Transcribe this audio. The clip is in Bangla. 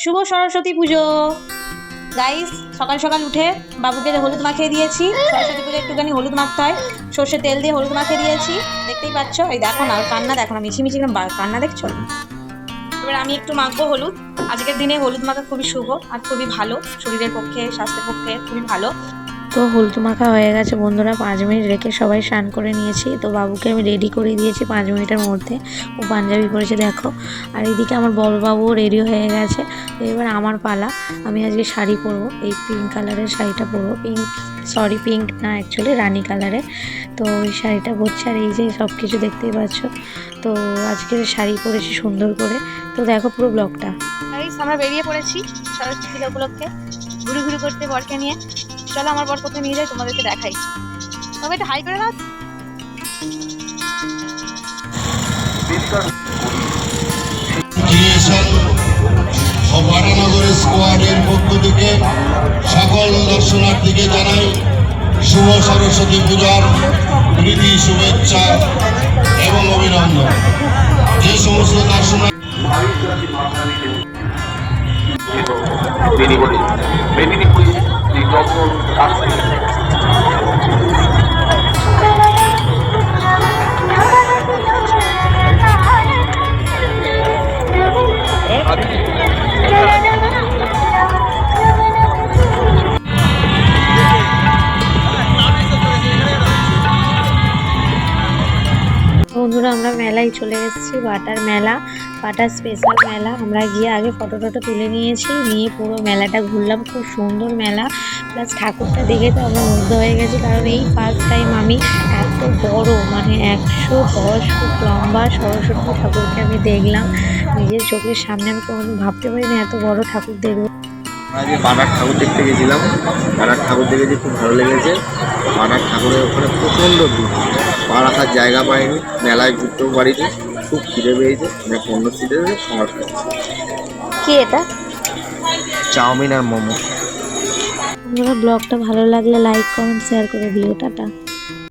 শুভ সরস্বতী পুজো গাইস। সকাল সকাল উঠে বাবুকে হলুদ মাখিয়ে দিয়েছি। সরস্বতী পুজো একটুখানি হলুদ মাখতে হয়, সর্ষের তেল দিয়ে হলুদ মাখিয়ে দিয়েছি। দেখতেই পাচ্ছ, এই দেখো না, কান্না দেখো না, মিছিমিছি কান্না দেখছো। এবার আমি একটু মাখবো হলুদ। আজকের দিনে হলুদ মাখা খুবই শুভ আর খুবই ভালো, শরীরের পক্ষে স্বাস্থ্যের পক্ষে খুবই ভালো। তো হলুদ মাখা হয়ে গেছে বন্ধুরা, 5 মিনিট রেখে সবাই স্নান করে নিয়েছি। তো বাবুকে আমি রেডি করে দিয়েছি 5 মিনিটের মধ্যে। ও পাঞ্জাবি পরেছে দেখো। আর এদিকে আমার বড় বাবুও রেডি হয়ে গেছে। তো এবার আমার পালা। আমি আজকে শাড়ি পরবো, এই পিঙ্ক কালারের শাড়িটা পরবো। পিঙ্ক না, অ্যাকচুয়ালি রানী কালারের। তো ওই শাড়িটা পরছি। আর এই যে সব কিছু দেখতেই পাচ্ছ। তো আজকের শাড়ি পরেছি সুন্দর করে। তো দেখো পুরো ব্লগটা। আমরা বেরিয়ে পড়েছি সরস্বতী পূজা উপলক্ষে ঘুরি ঘুরি করতে বরকে নিয়ে। চলো আমার বর কোথায় নিয়ে যায় তোমাদেরকে দেখাই। তবে এটা হাই করে দাও। বারানগর স্কোয়াডের পক্ষ থেকে সকল দর্শনার্থীকে জানাই শুভ সরস্বতী পূজার প্রীতি শুভেচ্ছা এবং অভিনন্দন। যে সমস্ত দর্শনার্থী বন্ধুরা, আমরা মেলায় চলে এসেছি, বাটার মেলা, বাটার স্পেশাল মেলা। আমরা গিয়ে আগে ফটো তুলে নিয়েছি, নিয়ে পুরো মেলাটা ঘুরলাম। খুব সুন্দর মেলা, প্লাস ঠাকুরটা দেখে তো আমরা মুগ্ধ হয়ে গেছি। কারণ এই ফার্স্ট টাইম আমি এত বড়, মানে 110 ফুট লম্বা সরস্বতী ঠাকুরকে আমি দেখলাম নিজের চোখের সামনে। আমি কোনো ভাবতে পারিনি এত বড় ঠাকুর দেখবো। আজকে বাটার ঠাকুর দেখতে গেছিলাম, বাটার ঠাকুর দেখেছি, খুব ভালো লেগেছে। বাটার ঠাকুরের ওখানে প্রচণ্ড ভিড়, পা রাখার জায়গা পাইনি, মেলায় ঘুরতেও পারিনি, খুব খিদে পেয়েছে। মানে 15 সিটের সমস্যা। কি এটা? চাউমিন আর মোমো। ব্লগটা ভালো লাগলে লাইক কমেন্ট শেয়ার করে দিও। টাটা।